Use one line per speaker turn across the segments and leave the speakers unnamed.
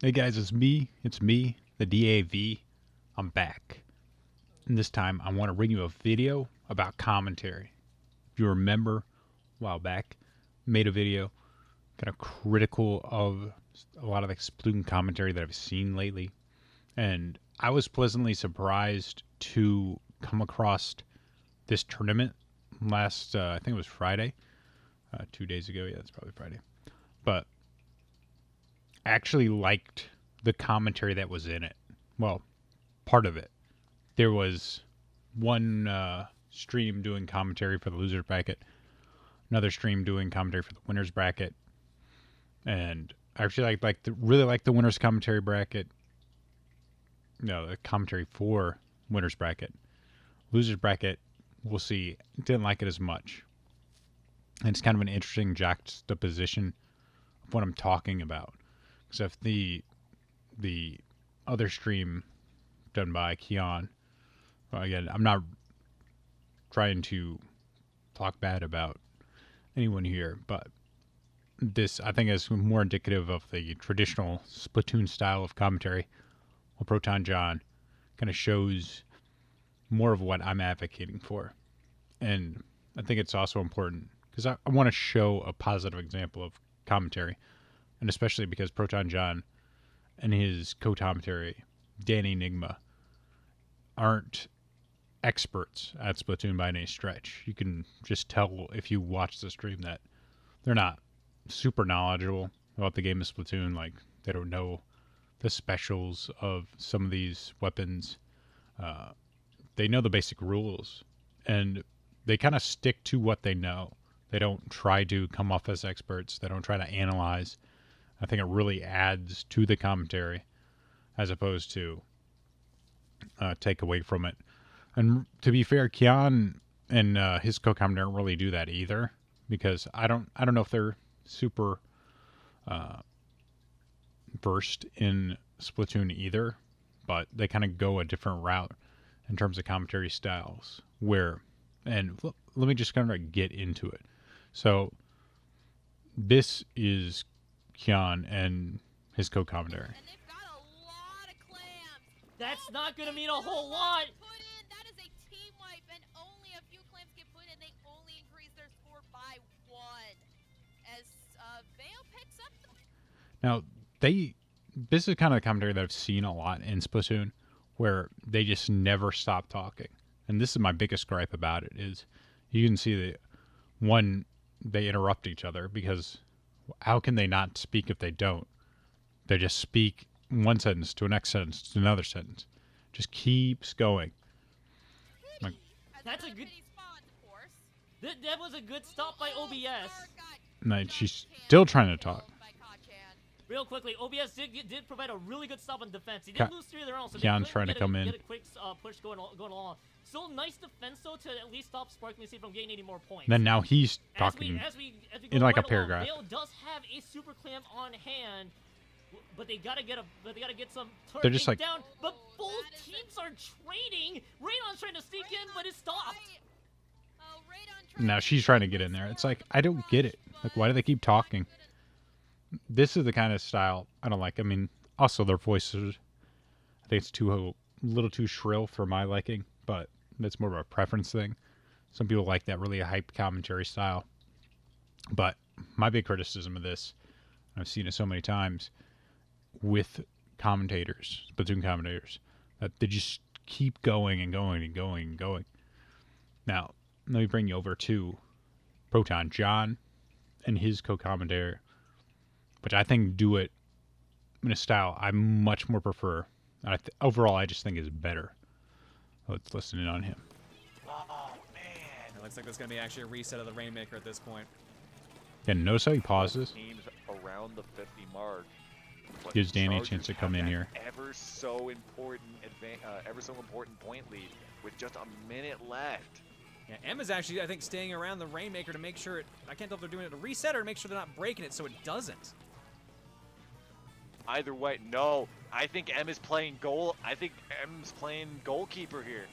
Hey guys, it's me, the DAV. I'm back. And this time I want to bring you a video about commentary. If you remember, a while back, made a video kind of critical of a lot of the Splatoon commentary that I've seen lately. And I was pleasantly surprised to come across this tournament last, I think it was Friday, 2 days ago. Yeah, it's probably Friday. But I actually liked the commentary that was in it. Well, part of it. There was one stream doing commentary for the losers bracket, another stream doing commentary for the winners bracket, and I actually really like the winners commentary bracket. No, the commentary for winners bracket. Losers bracket, we'll see. Didn't like it as much. And it's kind of an interesting juxtaposition of what I'm talking about. Because if the other stream done by Keon, well, again, I'm not trying to talk bad about anyone here, but this I think is more indicative of the traditional Splatoon style of commentary. Well, ProtonJon kind of shows more of what I'm advocating for, and I think it's also important because I want to show a positive example of commentary, and especially because ProtonJon and his co-commentary, Danny Enigma, aren't experts at Splatoon by any stretch. You can just tell if you watch the stream that they're not super knowledgeable about the game of Splatoon. Like, they don't know the specials of some of these weapons. They know the basic rules, and they kind of stick to what they know. They don't try to come off as experts. They don't try to analyze. I think it really adds to the commentary as opposed to take away from it. And to be fair, Keon and his co-commentator don't really do that either, because I don't know if they're super versed in Splatoon either, but they kind of go a different route in terms of commentary styles. Let me just kind of get into it. So this is Keon and his co-commentary.
And they've got a lot of clams.
That's not gonna mean a whole lot.
That is a team wipe, and only a few clams get put in. They only increase their score by 1. As Vale picks up the...
Now, this is kind of the commentary that I've seen a lot in Splatoon, where they just never stop talking. And this is my biggest gripe about it, is you can see that, one, they interrupt each other, because how can they not speak if they don't? They just speak one sentence to the next sentence to another sentence. Just keeps going. Like,
That's a good...
Spawns, of course.
That was a good stop by OBS.
and she's still trying to talk.
Real quickly, OBS did provide a really good stop on defense. He did lose 3 of their own, so
Keon's
they
trying to come in.
Get a quick push going along. Still nice defense, though, to at least stop Sparkling Sea from getting any more points.
Then now he's talking
as we
in like
right
a paragraph.
Vale does have a super clam on hand, but they gotta get some turret
They're just like
down. But both teams are trading. Raydon's trying to sneak in, but it's stopped.
Now she's trying to get in there. It's like, I don't get it. Like, why do they keep talking? This is the kind of style I don't like. I mean, also their voices, I think it's a little too shrill for my liking, but that's more of a preference thing. Some people like that really hyped commentary style. But my big criticism of this, I've seen it so many times with commentators, Splatoon commentators, that they just keep going and going and going and going. Now, let me bring you over to ProtonJon and his co-commentator, which I think do it in a style I much more prefer. And overall, I just think is better. Let's listen in on him.
Oh, man.
It looks like there's going to be actually a reset of the Rainmaker at this point.
Yeah, notice how he pauses.
Teams around the 50 mark.
Gives Danny a chance to come in here.
Ever so important point lead with just a minute left.
Yeah, Emma's actually, I think, staying around the Rainmaker to make sure I can't tell if they're doing it to reset or to make sure they're not breaking it so it doesn't.
Either way, no. I think M is playing goal. I think M's playing goalkeeper here.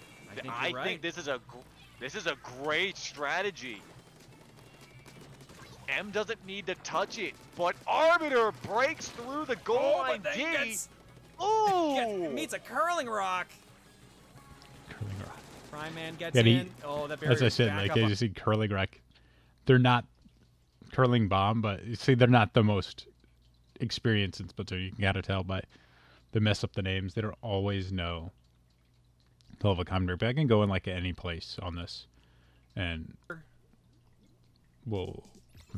I think this is a great strategy. M doesn't need to touch it, but Arbiter breaks through the goal line
but
D.
then gets
Ooh!
meets a curling rock.
Curling rock.
Prime Man gets
Yeah,
in. Oh, that barrier
As I said,
back
like
up
I
on-
just see curling rock. They're not curling bomb, but you see, they're not the most experienced in Splatoon. You can gotta tell by they mess up the names. They don't always know the level of commentary. But I can go in like any place on this, and we'll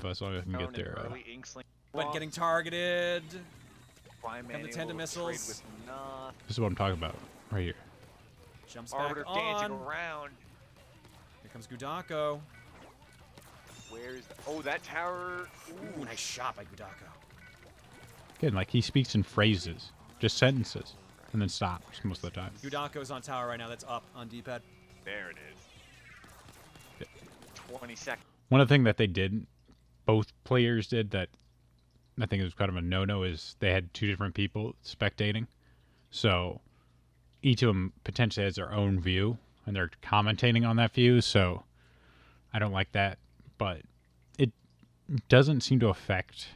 as long as I can get there.
Early Inkling.
but getting targeted.
Prime
Have
Man
the
able
tender
to
missiles.
trade with nothing.
This is what I'm talking about right here.
Jumps back
Arbiter
on.
dancing around.
Here comes Gudako.
Where's the... Oh, that tower...
Ooh, nice shot by Gudako.
Again, like he speaks in phrases, just sentences, and then stops most of the time.
Gudako's on tower right now. That's up on D-pad.
There it is. 20 seconds.
One of the things that they did, both players did, that I think it was kind of a no-no, is they had two different people spectating. So each of them potentially has their own view, and they're commentating on that view. So I don't like that, but it doesn't seem to affect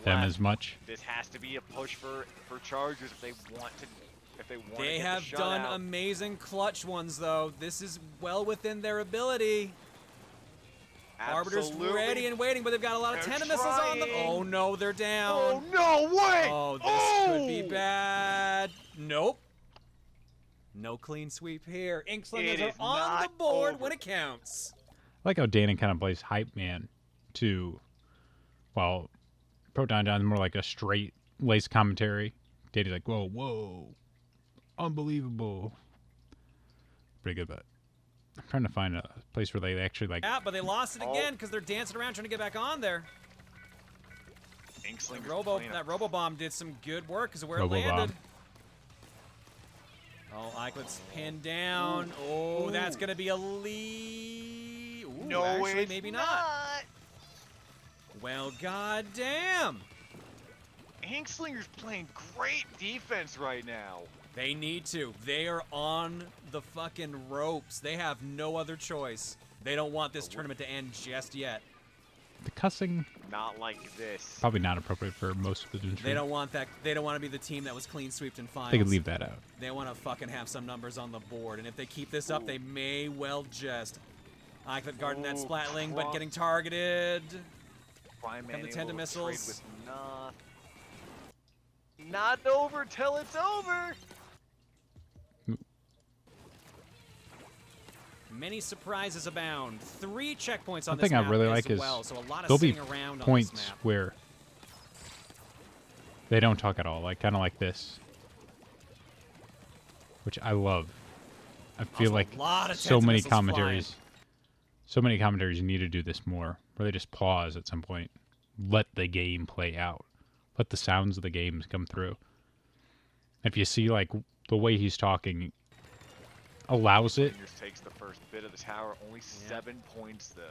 them as much.
This has to be a push for Chargers if they want to. If they want.
They
to get
have
the
done
shutout.
amazing clutch ones, though. This is well within their ability. Arbiter's
Absolutely.
ready and waiting, but they've got a lot of
They're
tender missiles on them.
trying.
Oh, no, they're down.
Oh no way!
Oh, this could be bad. Nope. No clean sweep here. Inkslingers
It
are
is
on the
not
board
over.
when it counts.
I like how Danny kind of plays hype man to, while ProtonJon's more like a straight lace commentary. Danny's like, whoa, whoa, unbelievable. Pretty good, but I'm trying to find a place where they actually like.
Yeah, but they lost it
Oh.
again because they're dancing around trying to get back on there.
Inkslingers
That Robobomb did some good work because of where it
Robobomb.
landed. Oh, Eiklet's pinned down. Oh, that's going to be a lead. Ooh,
No,
actually,
it's
maybe not. Well, goddamn.
Inkslinger's playing great defense right now.
They need to. They are on the fucking ropes. They have no other choice. They don't want this tournament to end just yet.
The cussing
Not like this.
probably not appropriate for most of the stream.
They don't want that. They don't want to be the team that was clean sweeped in finals.
They could leave that out.
They want to fucking have some numbers on the board, and if they keep this up, they may well just. Eiklet guarding that
Ooh,
Splatling, but
Prime-
getting targeted.
Prime Man
the
able
tender
to
missiles.
trade with not over till it's over.
Many surprises abound. 3 checkpoints on
One
this
thing I
map
really
as
like is
well, so a lot of
there'll be
sitting around on this
points
map.
where they don't talk at all, like kind of like this, which I love. I feel
Also,
like
a lot of
so
tender
many
missiles
commentaries, so many commentaries need to do this more, where they just pause at some point, let the game play out, let the sounds of the games come through. If you see like the way he's talking, allows it
Fingers takes the first bit of the tower. Only 7 points though.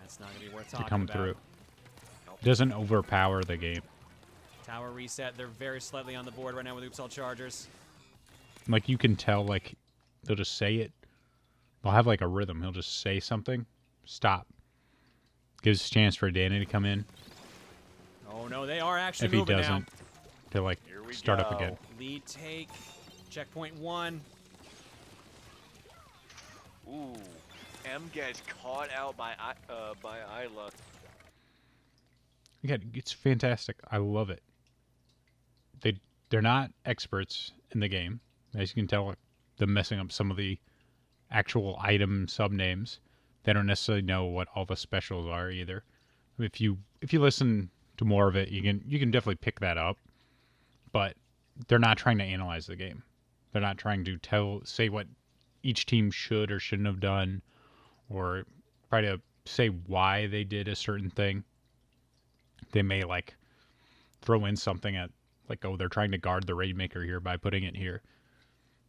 That's not gonna be worth
to
talking
come
about.
through. It doesn't overpower the game.
Tower reset. They're very slightly on the board right now with Oops All Chargers.
Like you can tell, like they'll just say it. They'll have like a rhythm. He'll just say something, stop. Gives a chance for Danny to come in.
Oh no, they are actually
If he
moving
doesn't, to like
Here we
start
go.
up again.
now. Lead take. Checkpoint 1.
Ooh, M gets caught out by Isla.
Again, it's fantastic. I love it. They're not experts in the game, as you can tell. Them messing up some of the actual item sub names. They don't necessarily know what all the specials are either. If you listen to more of it, you can definitely pick that up. But they're not trying to analyze the game. They're not trying to say what each team should or shouldn't have done, or try to say why they did a certain thing. They may like throw in something at like, oh, they're trying to guard the Rainmaker here by putting it here.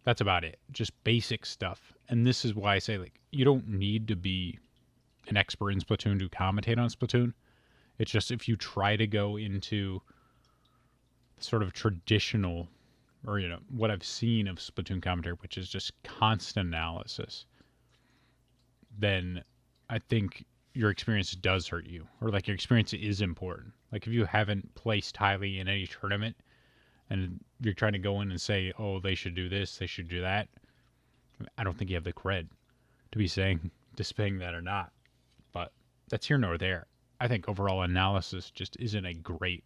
That's about it. Just basic stuff. And this is why I say, like, you don't need to be an expert in Splatoon to commentate on Splatoon. It's just if you try to go into sort of traditional, or, you know, what I've seen of Splatoon commentary, which is just constant analysis, then I think your experience does hurt you, or like your experience is important. Like if you haven't placed highly in any tournament and you're trying to go in and say, oh, they should do this, they should do that, I don't think you have the cred to be displaying that or not. But that's here nor there. I think overall analysis just isn't a great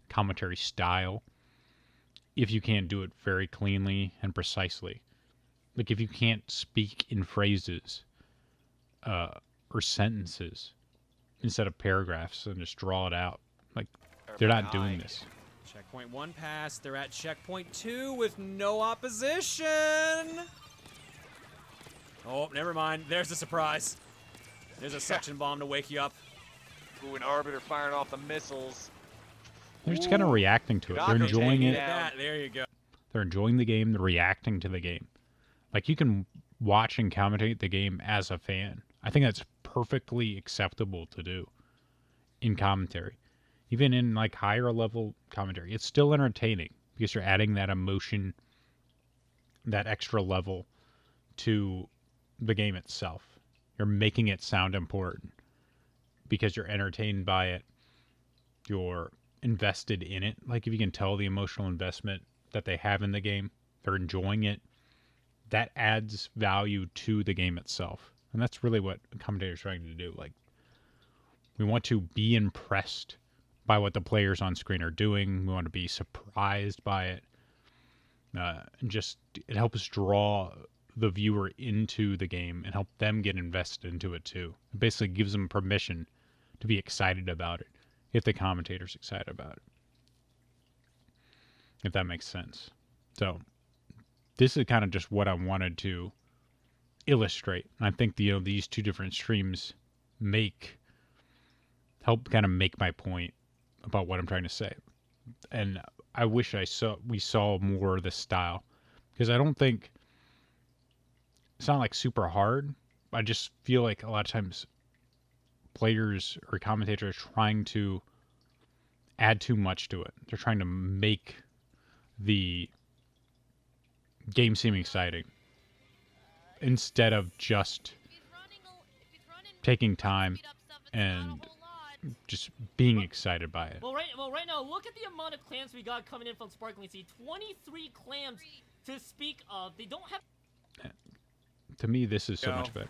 commentary style if you can't do it very cleanly and precisely. Like if you can't speak in phrases or sentences instead of paragraphs and just draw it out. Like they're not doing this.
Checkpoint 1 pass. They're at checkpoint 2 with no opposition. Oh, never mind. There's a surprise. There's a suction bomb to wake you up.
Ooh, an Arbiter firing off the missiles.
They're just kind of reacting to it. They're enjoying it.
There you go.
They're enjoying the game. They're reacting to the game. Like you can watch and commentate the game as a fan. I think that's perfectly acceptable to do in commentary. Even in like higher level commentary, it's still entertaining because you're adding that emotion, that extra level to the game itself. You're making it sound important because you're entertained by it. You're invested in it. Like if you can tell the emotional investment that they have in the game, they're enjoying it. That adds value to the game itself. And that's really what a commentator is trying to do. Like, we want to be impressed by what the players on screen are doing. We want to be surprised by it. And just, it helps draw the viewer into the game and help them get invested into it too. It basically gives them permission to be excited about it if the commentator's excited about it. If that makes sense. So, this is kind of just what I wanted to illustrate. I think these two different streams help kind of make my point about what I'm trying to say. And I wish we saw more of this style, because I don't think it's not like super hard. I just feel like a lot of times players or commentators are trying to add too much to it. They're trying to make the game seem exciting instead of just taking time and just being excited by it.
Well, right now, look at the amount of clams we got coming in from Sparkling Sea. 23 clams to speak of. They don't have...
To me, this is so much better.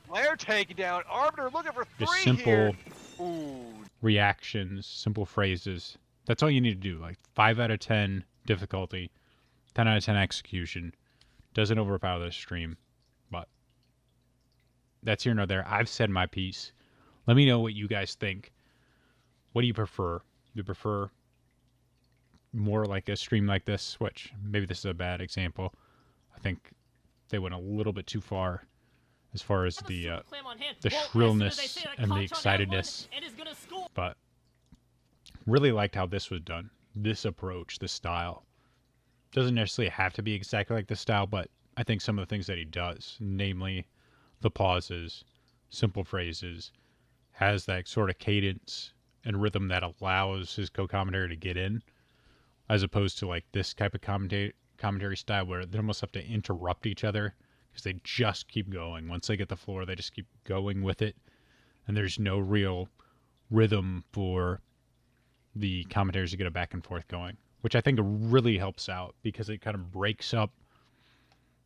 Flare takedown. Arbiter looking for
Just
three
simple
here. Ooh.
reactions, simple phrases. That's all you need to do. Like 5 out of 10 difficulty, 10 out of 10 execution. Doesn't overpower the stream, but that's here nor there. I've said my piece. Let me know what you guys think. What do you prefer? Do you prefer more like a stream like this? Which maybe this is a bad example. I think they went a little bit too far as the shrillness and the excitedness. But really liked how this was done. This approach, this style. Doesn't necessarily have to be exactly like this style, but I think some of the things that he does, namely the pauses, simple phrases, has that sort of cadence and rhythm that allows his co-commentator to get in, as opposed to like this type of commentary style where they almost have to interrupt each other because they just keep going. Once they get the floor, they just keep going with it, and there's no real rhythm for the commentators to get a back and forth going, which I think really helps out because it kind of breaks up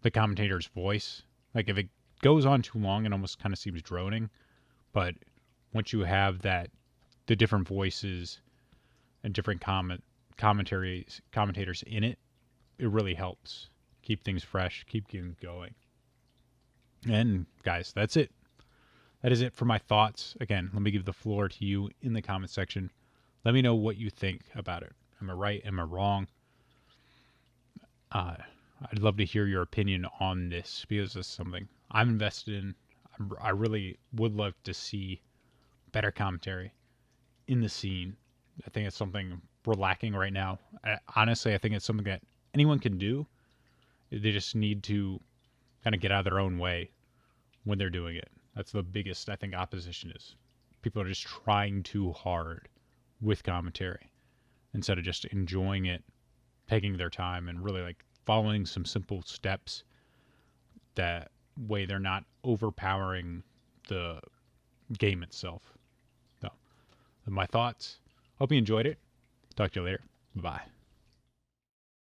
the commentator's voice. Like if it goes on too long, it almost kind of seems droning, but once you have the different voices and different commentators in it, it really helps keep things fresh, keep things going. And guys, that's it. That is it for my thoughts. Again, let me give the floor to you in the comment section. Let me know what you think about it. Am I right? Am I wrong? I'd love to hear your opinion on this because it's something I'm invested in. I really would love to see better commentary in the scene. I think it's something we're lacking right now. Honestly, I think it's something that anyone can do. They just need to kind of get out of their own way when they're doing it. That's the biggest, I think, opposition is. People are just trying too hard with commentary instead of just enjoying it, taking their time, and really like following some simple steps. That way they're not overpowering the game itself. So, my thoughts. Hope you enjoyed it. Talk to you later. Bye.